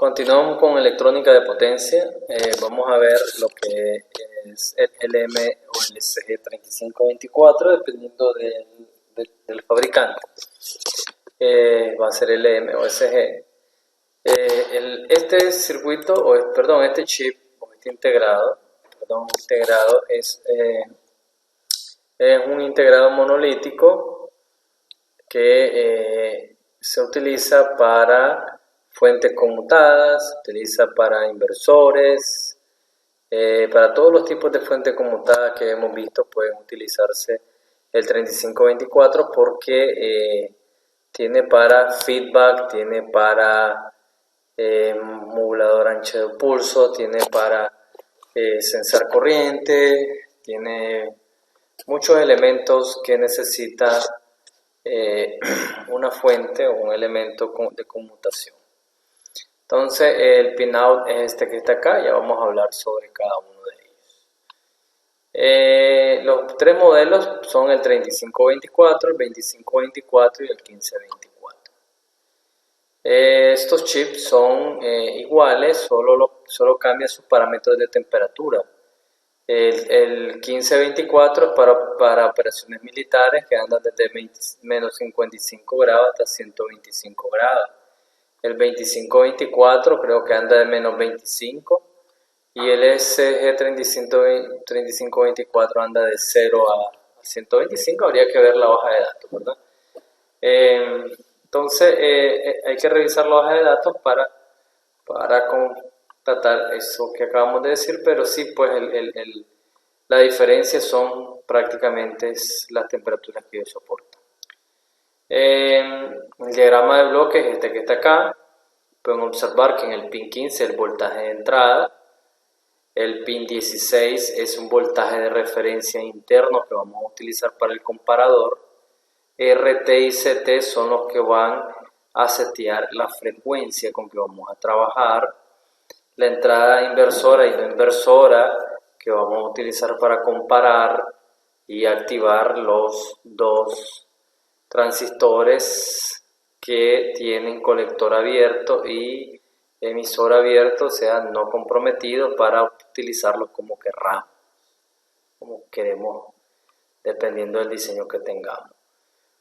Continuamos con electrónica de potencia. Vamos a ver lo que es el LM o el SG3524 dependiendo del fabricante. Va a ser LM o SG. Este circuito, este chip o este integrado es un integrado monolítico que se utiliza para fuentes conmutadas, se utiliza para inversores, para todos los tipos de fuentes conmutadas que hemos visto pueden utilizarse el 3524 porque tiene para feedback, tiene para modulador ancho de pulso, tiene para sensar corriente, tiene muchos elementos que necesita una fuente o un elemento de conmutación. Entonces el pinout es este que está acá, ya vamos a hablar sobre cada uno de ellos. Los tres modelos son el 3524, el 2524 y el 1524. Estos chips son iguales, solo cambian sus parámetros de temperatura. El 1524 es para operaciones militares que andan desde menos 55 grados hasta 125 grados. El 2524 creo que anda de menos 25 y el SG3524 anda de 0 a 125. Habría que ver la hoja de datos, ¿verdad? Entonces hay que revisar la hoja de datos para constatar eso que acabamos de decir, pero sí, pues la diferencia son prácticamente las temperaturas que ellos soportan. El diagrama de bloques es este que está acá. Pueden observar que en el pin 15 el voltaje de entrada, el pin 16 es un voltaje de referencia interno que vamos a utilizar para el comparador. RT y CT son los que van a setear la frecuencia con que vamos a trabajar. La entrada inversora y no inversora que vamos a utilizar para comparar y activar los dos transistores que tienen colector abierto y emisor abierto, o sea, no comprometido, para utilizarlos como querramos, como queremos, dependiendo del diseño que tengamos.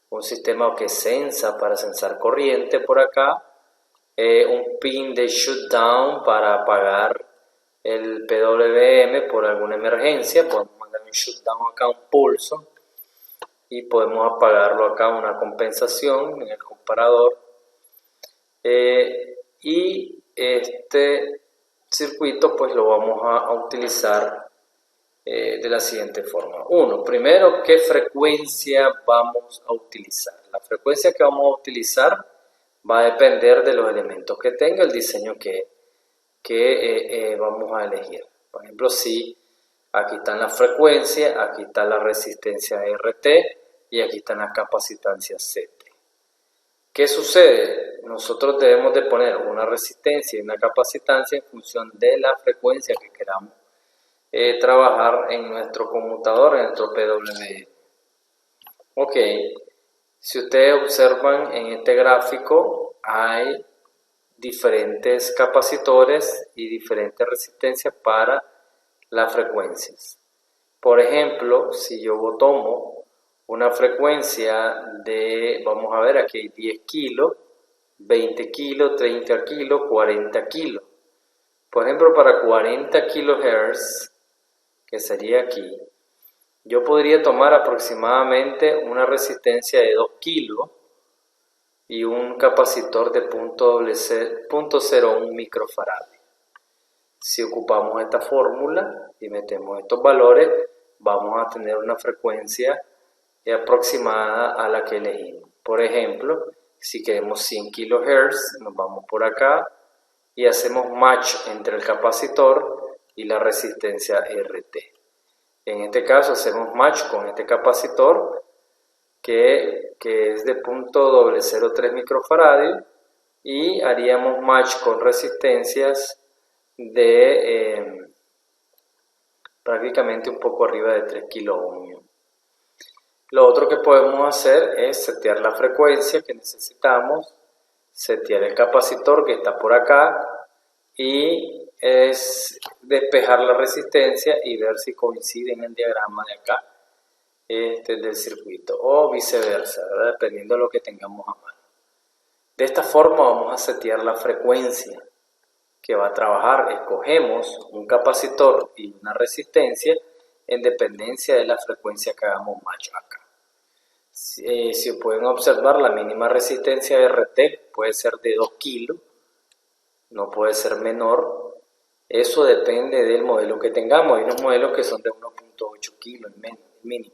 Un sistema que sensa para sensar corriente por acá, un pin de shutdown para apagar el PWM por alguna emergencia, podemos mandar un shutdown acá, un pulso, y podemos apagarlo acá, una compensación en el comparador. Y este circuito pues lo vamos a utilizar de la siguiente forma. Primero, ¿qué frecuencia vamos a utilizar? La frecuencia que vamos a utilizar va a depender de los elementos que tenga el diseño que vamos a elegir. Por ejemplo, si aquí están las frecuencias, aquí está la resistencia RT y aquí están las capacitancias CT. ¿Qué sucede? Nosotros debemos de poner una resistencia y una capacitancia en función de la frecuencia que queramos trabajar en nuestro conmutador, en nuestro PWM. Ok, si ustedes observan en este gráfico hay diferentes capacitores y diferentes resistencias para las frecuencias. Por ejemplo, si yo tomo una frecuencia de, vamos a ver, aquí hay 10 kilos, 20 kilos, 30 kilos, 40 kilos. Por ejemplo, para 40 kHz, que sería aquí, yo podría tomar aproximadamente una resistencia de 2 kilos y un capacitor de 0.01 microfarad. Si ocupamos esta fórmula y metemos estos valores, vamos a tener una frecuencia aproximada a la que elegimos. Por ejemplo, si queremos 100 kHz, nos vamos por acá y hacemos match entre el capacitor y la resistencia RT. En este caso hacemos match con este capacitor que es de 0.003 microfarad y haríamos match con resistencias de prácticamente un poco arriba de 3 kilo-ohmios. Lo otro que podemos hacer es setear la frecuencia que necesitamos, setear el capacitor que está por acá y es despejar la resistencia y ver si coincide en el diagrama de acá del circuito o viceversa, ¿verdad? Dependiendo de lo que tengamos a mano. De esta forma vamos a setear la frecuencia que va a trabajar. Escogemos un capacitor y una resistencia en dependencia de la frecuencia que hagamos match acá. Si pueden observar, la mínima resistencia de RT puede ser de 2 kilos, no puede ser menor. Eso depende del modelo que tengamos. Hay unos modelos que son de 1.8 kilos mínimo.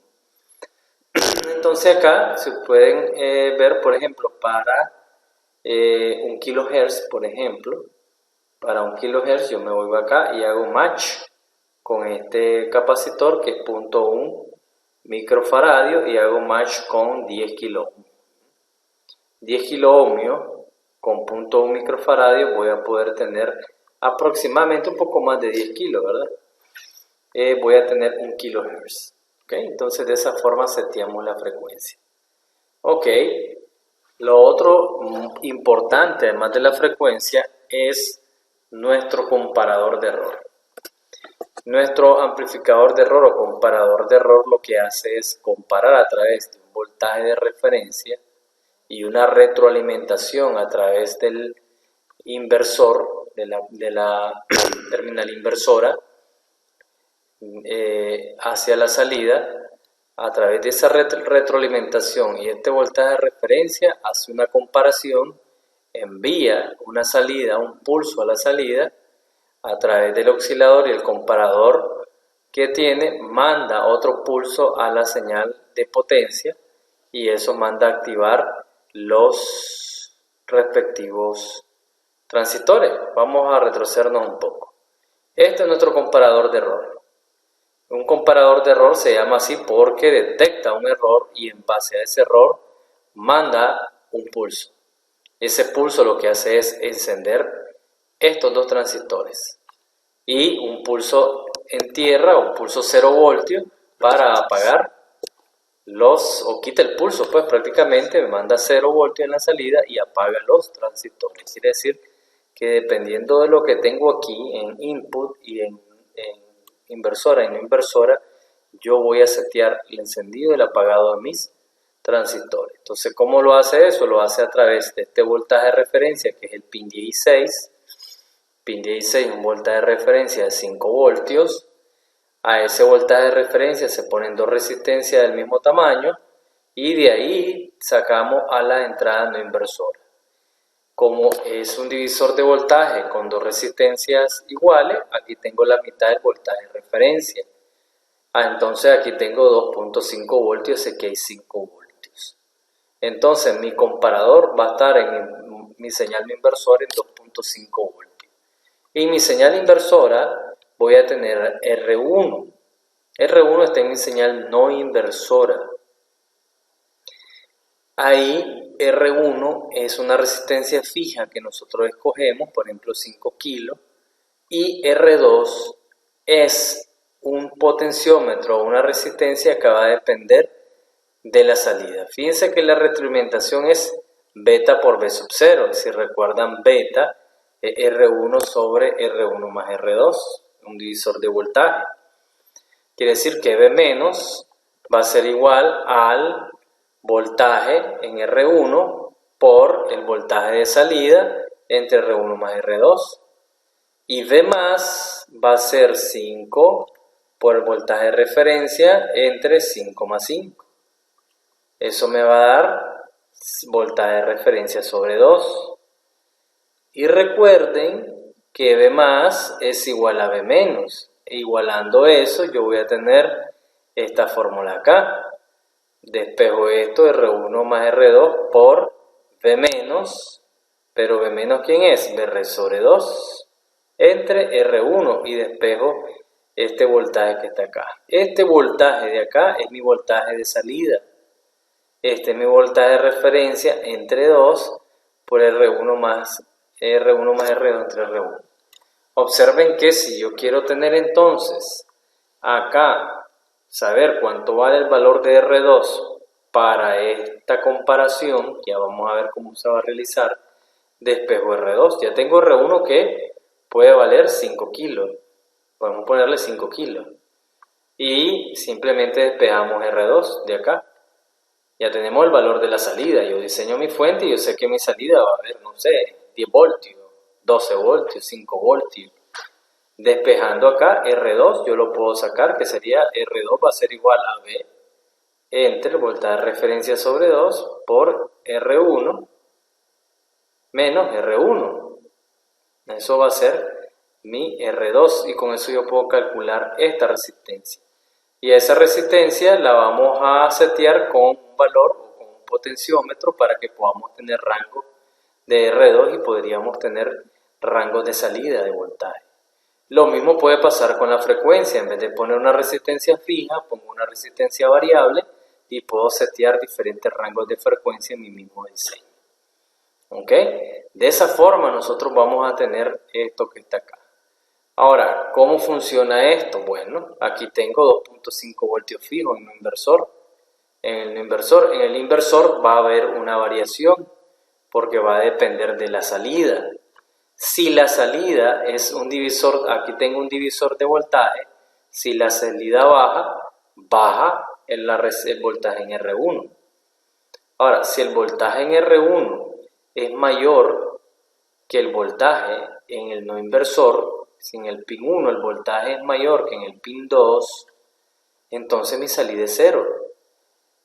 Entonces acá se pueden ver, por ejemplo, para 1 kilohertz, por ejemplo, para 1 kilohertz yo me voy acá y hago match con este capacitor que es 0.1 microfaradio y hago match con 10 kiloohmios. 10 kiloohmios con 0.1 microfaradio voy a poder tener aproximadamente un poco más de 10 kilos, ¿verdad? Voy a tener 1 kilohertz. ¿Okay? Entonces de esa forma seteamos la frecuencia. Ok, lo otro importante además de la frecuencia es nuestro comparador de error. Nuestro amplificador de error o comparador de error lo que hace es comparar a través de un voltaje de referencia y una retroalimentación a través del inversor, de la terminal inversora, hacia la salida. A través de esa retroalimentación y este voltaje de referencia hace una comparación, envía una salida, un pulso a la salida a través del oscilador y el comparador que tiene manda otro pulso a la señal de potencia y eso manda a activar los respectivos transistores. Vamos a retrocedernos un poco. Este es nuestro comparador de error. Un comparador de error se llama así porque detecta un error y en base a ese error manda un pulso. Ese pulso lo que hace es encender estos dos transistores y un pulso en tierra, un pulso 0 voltios para apagar o quita el pulso, pues prácticamente me manda 0 voltios en la salida y apaga los transistores. Quiere decir que dependiendo de lo que tengo aquí en input y en inversora y no inversora, yo voy a setear el encendido y el apagado de mis transistores. Entonces, ¿cómo lo hace eso? Lo hace a través de este voltaje de referencia que es el pin 16. Pin 16 un voltaje de referencia de 5 voltios. A ese voltaje de referencia se ponen dos resistencias del mismo tamaño y de ahí sacamos a la entrada no inversora. Como es un divisor de voltaje con dos resistencias iguales, aquí tengo la mitad del voltaje de referencia. Entonces aquí tengo 2.5 voltios, aquí hay 5 voltios. Entonces mi comparador va a estar en mi señal no inversora en 2.5 voltios. Y mi señal inversora voy a tener R1. R1 está en mi señal no inversora. Ahí R1 es una resistencia fija que nosotros escogemos, por ejemplo 5 kilos, y R2 es un potenciómetro o una resistencia que va a depender de la salida. Fíjense que la retroalimentación es beta por B sub 0. Si recuerdan, beta es R1 sobre R1 más R2, un divisor de voltaje. Quiere decir que B menos va a ser igual al voltaje en R1 por el voltaje de salida entre R1 más R2. Y V más va a ser 5 por el voltaje de referencia entre 5 más 5. Eso me va a dar voltaje de referencia sobre 2. Y recuerden que V más es igual a V menos. E igualando eso, yo voy a tener esta fórmula acá. Despejo esto, R1 más R2 por V menos. Pero V menos, ¿quién es? VR sobre 2. Entre R1 y despejo este voltaje que está acá. Este voltaje de acá es mi voltaje de salida. Este es mi voltaje de referencia entre 2 por R1 más R2 entre R1. Observen que si yo quiero tener entonces acá, saber cuánto vale el valor de R2 para esta comparación, ya vamos a ver cómo se va a realizar, despejo R2. Ya tengo R1 que puede valer 5 kilos. Podemos ponerle 5 kilos. Y simplemente despejamos R2 de acá. Ya tenemos el valor de la salida. Yo diseño mi fuente y yo sé que mi salida va a haber, no sé, 10 voltios, 12 voltios, 5 voltios. Despejando acá R2, yo lo puedo sacar, que sería R2 va a ser igual a V entre el voltaje de referencia sobre 2 por R1 menos R1. Eso va a ser mi R2 y con eso yo puedo calcular esta resistencia. Y esa resistencia la vamos a setear con un valor o con un potenciómetro para que podamos tener rango de R2 y podríamos tener rangos de salida de voltaje. Lo mismo puede pasar con la frecuencia. En vez de poner una resistencia fija, pongo una resistencia variable y puedo setear diferentes rangos de frecuencia en mi mismo diseño. ¿Ok? De esa forma nosotros vamos a tener esto que está acá. Ahora, ¿cómo funciona esto? Bueno, aquí tengo 2.5 voltios fijos en mi inversor. En el inversor va a haber una variación porque va a depender de la salida. Si la salida es un divisor, aquí tengo un divisor de voltaje, si la salida baja el voltaje en R1. Ahora, si el voltaje en R1 es mayor que el voltaje en el no inversor, si en el pin 1 el voltaje es mayor que en el pin 2, entonces mi salida es 0,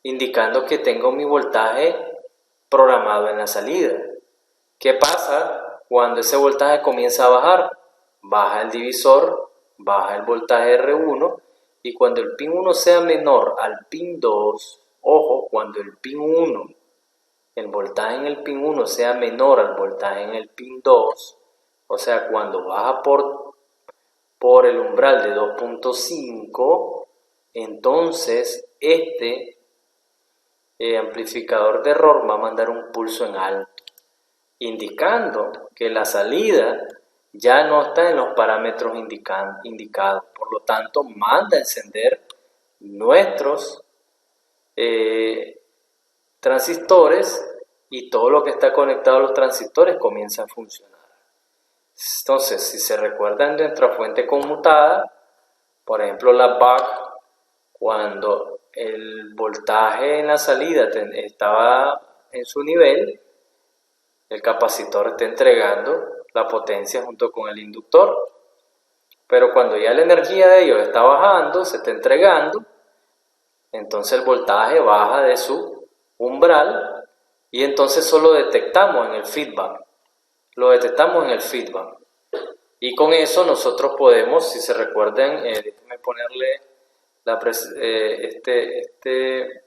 indicando que tengo mi voltaje programado en la salida. ¿Qué pasa cuando ese voltaje comienza a bajar? Baja el divisor, baja el voltaje R1 y cuando el pin 1 sea menor al pin 2, ojo, cuando el pin 1, el voltaje en el pin 1 sea menor al voltaje en el pin 2, o sea, cuando baja por el umbral de 2.5, entonces este amplificador de error va a mandar un pulso en alto, indicando que la salida ya no está en los parámetros indicados. Por lo tanto, manda a encender nuestros transistores y todo lo que está conectado a los transistores comienza a funcionar. Entonces, si se recuerdan de nuestra fuente conmutada, por ejemplo la buck, cuando el voltaje en la salida estaba en su nivel, el capacitor está entregando la potencia junto con el inductor. Pero cuando ya la energía de ellos está bajando, se está entregando, entonces el voltaje baja de su umbral y entonces solo detectamos en el feedback. Lo detectamos en el feedback. Y con eso nosotros podemos, si se recuerdan, déjenme ponerle este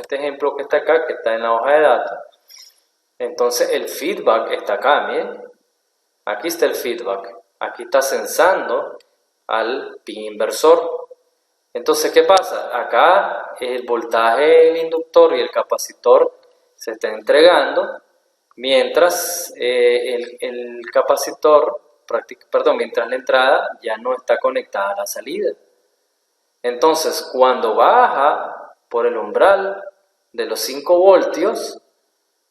ejemplo que está acá, que está en la hoja de datos. Entonces el feedback está acá, miren. Aquí está el feedback. Aquí está censando al pin inversor. Entonces, ¿qué pasa? Acá el voltaje del inductor y el capacitor se está entregando mientras el capacitor, mientras la entrada ya no está conectada a la salida. Entonces, cuando baja por el umbral de los 5 voltios,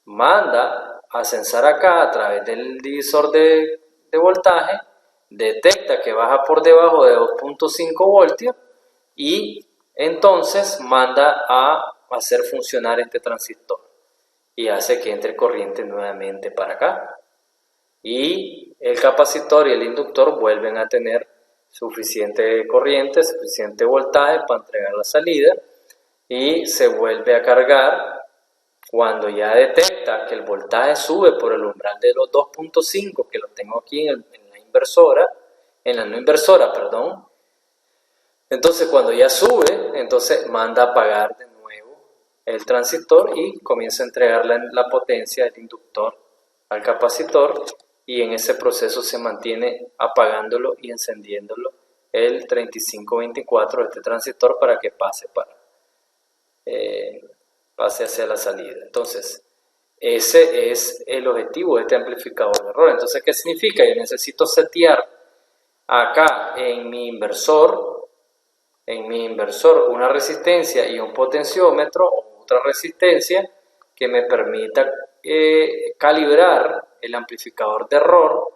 manda a censar acá a través del divisor de voltaje, detecta que baja por debajo de 2.5 voltios y entonces manda a hacer funcionar este transistor y hace que entre corriente nuevamente para acá. Y el capacitor y el inductor vuelven a tener suficiente corriente, suficiente voltaje para entregar la salida y se vuelve a cargar cuando ya detecta que el voltaje sube por el umbral de los 2.5, que lo tengo aquí en la no inversora, perdón. Entonces cuando ya sube, entonces manda a apagar de nuevo el transistor y comienza a entregar la potencia del inductor al capacitor y en ese proceso se mantiene apagándolo y encendiéndolo el 3524 de este transistor para que pase hacia la salida. Entonces, ese es el objetivo de este amplificador de error. Entonces, ¿qué significa? Yo necesito setear acá en mi inversor una resistencia y un potenciómetro o otra resistencia que me permita calibrar el amplificador de error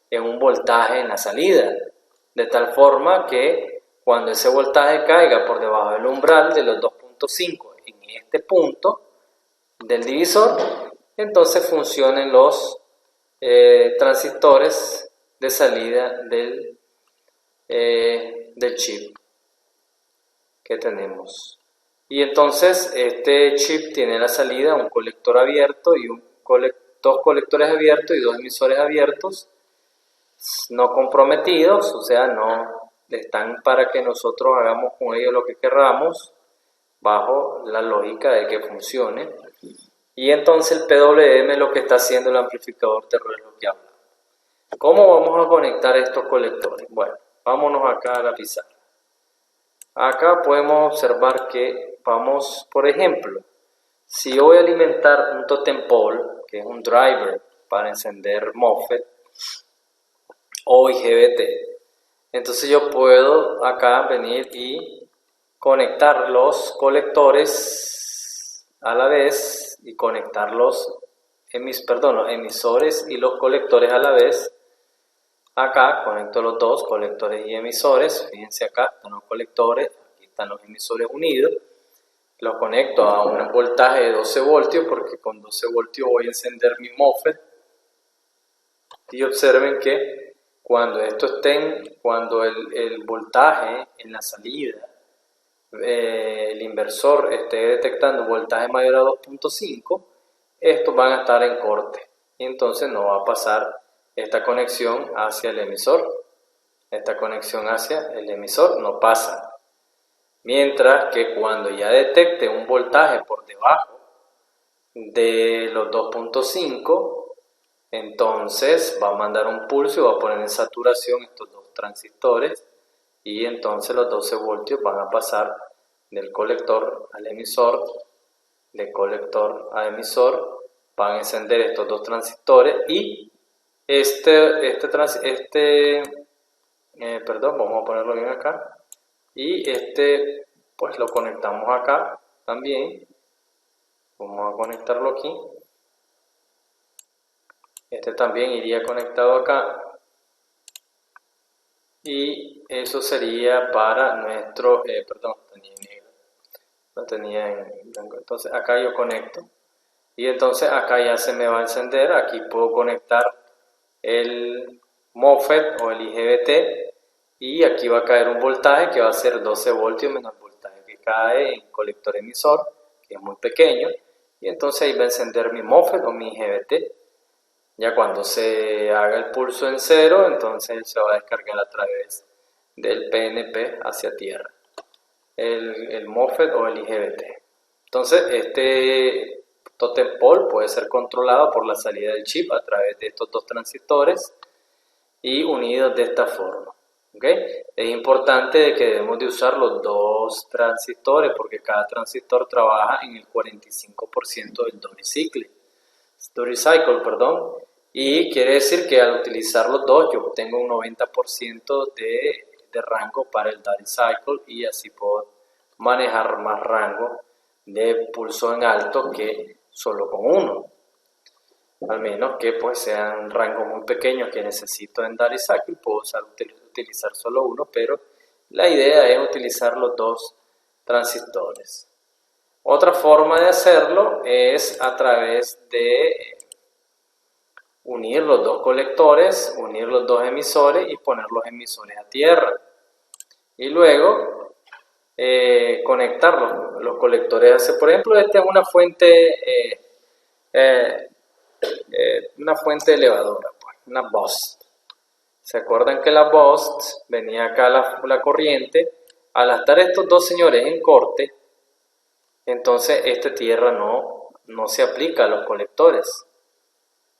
en un voltaje en la salida, de tal forma que cuando ese voltaje caiga por debajo del umbral de los 2.5 en este punto del divisor, entonces funcionen los transistores de salida del chip que tenemos. Y entonces este chip tiene la salida un colector abierto y dos colectores abiertos y dos emisores abiertos no comprometidos, o sea, no están para que nosotros hagamos con ellos lo que queramos bajo la lógica de que funcione. Y entonces el PWM lo que está haciendo el amplificador de ruido es lo que habla. ¿Cómo vamos a conectar estos colectores? Bueno, vámonos acá a la pizarra. Acá podemos observar que vamos, por ejemplo, si yo voy a alimentar un totem pole, que es un driver para encender MOSFET o IGBT, entonces yo puedo acá venir y conectar los colectores a la vez y conectar los emisores y los colectores a la vez. Acá conecto los dos, colectores y emisores. Fíjense acá, están los colectores, aquí están los emisores unidos. Los conecto a un voltaje de 12 voltios porque con 12 voltios voy a encender mi MOSFET. Y observen que cuando cuando el voltaje en la salida, el inversor esté detectando un voltaje mayor a 2.5, estos van a estar en corte. Y entonces no va a pasar esta conexión hacia el emisor. Esta conexión hacia el emisor no pasa. Mientras que cuando ya detecte un voltaje por debajo de los 2.5, entonces va a mandar un pulso y va a poner en saturación estos dos transistores y entonces los 12 voltios van a pasar del colector al emisor, de colector a emisor, van a encender estos dos transistores y vamos a ponerlo bien acá, y pues lo conectamos acá también. Vamos a conectarlo aquí. Este también iría conectado acá. Y eso sería para nuestro, tenía en negro, no tenía en blanco. Entonces acá yo conecto. Y entonces acá ya se me va a encender. Aquí puedo conectar el MOSFET o el IGBT. Y aquí va a caer un voltaje que va a ser 12 voltios menos el voltaje que cae en colector emisor, que es muy pequeño. Y entonces ahí va a encender mi MOSFET o mi IGBT. Ya cuando se haga el pulso en cero, entonces se va a descargar a través del PNP hacia tierra, el MOSFET o el IGBT. Entonces este totem pole puede ser controlado por la salida del chip a través de estos dos transistores y unidos de esta forma. ¿Okay? Es importante que debemos de usar los dos transistores porque cada transistor trabaja en el 45% del Dory cycle, y quiere decir que al utilizar los dos yo obtengo un 90% de rango para el Dory cycle y así puedo manejar más rango de pulso en alto que solo con uno. Al menos que pues sean rangos muy pequeños que necesito en Dory cycle, puedo utilizar solo uno, pero la idea es utilizar los dos transistores. Otra forma de hacerlo es a través de unir los dos colectores, unir los dos emisores y poner los emisores a tierra. Y luego conectar los colectores. Por ejemplo, esta es una fuente elevadora, pues, una BOST. ¿Se acuerdan que la BOST venía acá la corriente? Al estar estos dos señores en corte, entonces esta tierra no se aplica a los colectores.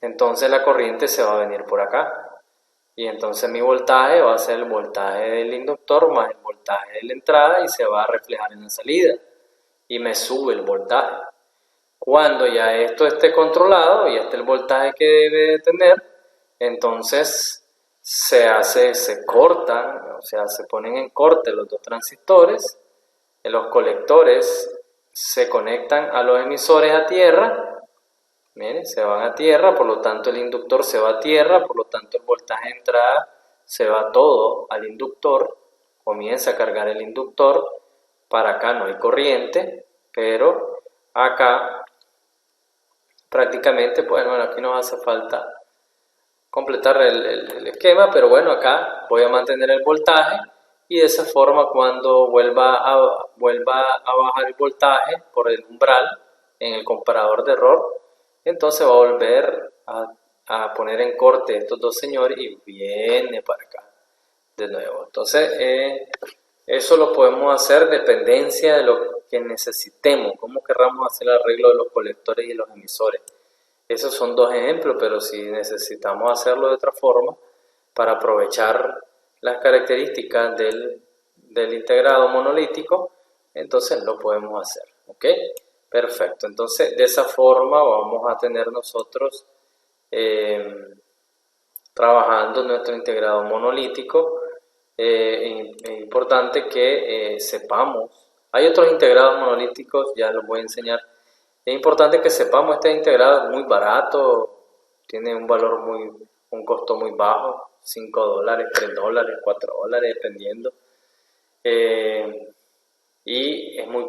Entonces la corriente se va a venir por acá. Y entonces mi voltaje va a ser el voltaje del inductor más el voltaje de la entrada y se va a reflejar en la salida. Y me sube el voltaje. Cuando ya esto esté controlado y este es el voltaje que debe de tener, entonces se cortan, o sea, se ponen en corte los dos transistores, los colectores se conectan a los emisores a tierra Miren, se van a tierra, por lo tanto el inductor se va a tierra, por lo tanto el voltaje de entrada se va todo al inductor, comienza a cargar el inductor, para acá no hay corriente, pero acá prácticamente, pues bueno, aquí nos hace falta completar el esquema, pero bueno, acá voy a mantener el voltaje y de esa forma cuando vuelva a bajar el voltaje por el umbral en el comparador de error, entonces va a volver a poner en corte estos dos señores y viene para acá de nuevo. Entonces eso lo podemos hacer dependencia de lo que necesitemos, cómo querramos hacer el arreglo de los colectores y los emisores. Esos son dos ejemplos, pero si necesitamos hacerlo de otra forma para aprovechar las características del integrado monolítico, entonces lo podemos hacer. ¿Ok? Perfecto. Entonces, de esa forma vamos a tener nosotros trabajando nuestro integrado monolítico. Es importante que sepamos. Hay otros integrados monolíticos, ya los voy a enseñar. Es importante que sepamos, este integrado es muy barato, tiene un valor un costo muy bajo, $5, $3, $4, dependiendo. Y es muy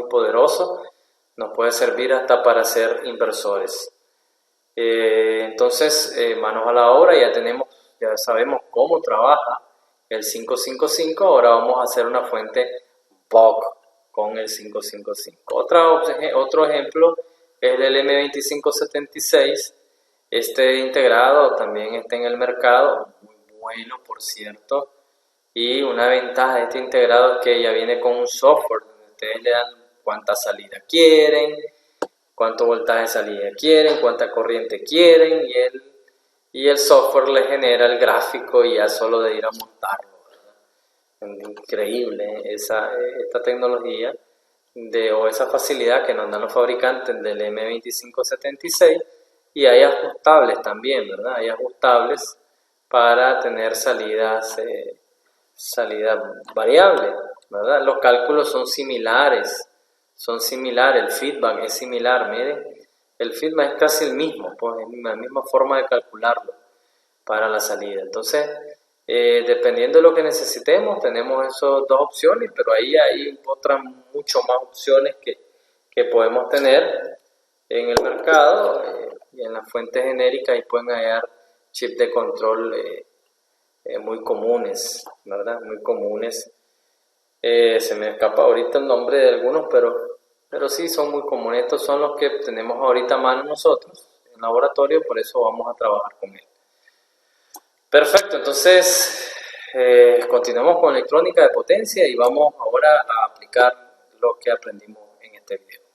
poderoso, nos puede servir hasta para hacer inversores. Entonces, manos a la obra, ya sabemos cómo trabaja el 555, ahora vamos a hacer una fuente Buck con el 555. Otro ejemplo es el M2576. Este integrado también está en el mercado, muy bueno por cierto, y una ventaja de este integrado es que ya viene con un software donde ustedes le dan cuánta salida quieren, cuánto voltaje de salida quieren, cuánta corriente quieren, y el software le genera el gráfico y ya solo de ir a montarlo. Increíble esta tecnología o esa facilidad que nos dan los fabricantes del M2576, y hay ajustables también, ¿verdad? Hay ajustables para tener salidas variables, ¿verdad? Los cálculos son similares, el feedback es similar, miren, el feedback es casi el mismo, pues es la misma forma de calcularlo para la salida. Entonces, dependiendo de lo que necesitemos, tenemos esas dos opciones, pero ahí hay otras mucho más opciones que podemos tener en el mercado y en las fuentes genéricas, y pueden hallar chips de control muy comunes, ¿verdad? Muy comunes. Se me escapa ahorita el nombre de algunos, pero sí son muy comunes. Estos son los que tenemos ahorita a mano nosotros en laboratorio, por eso vamos a trabajar con él. Perfecto, entonces continuamos con electrónica de potencia y vamos ahora a aplicar lo que aprendimos en este video.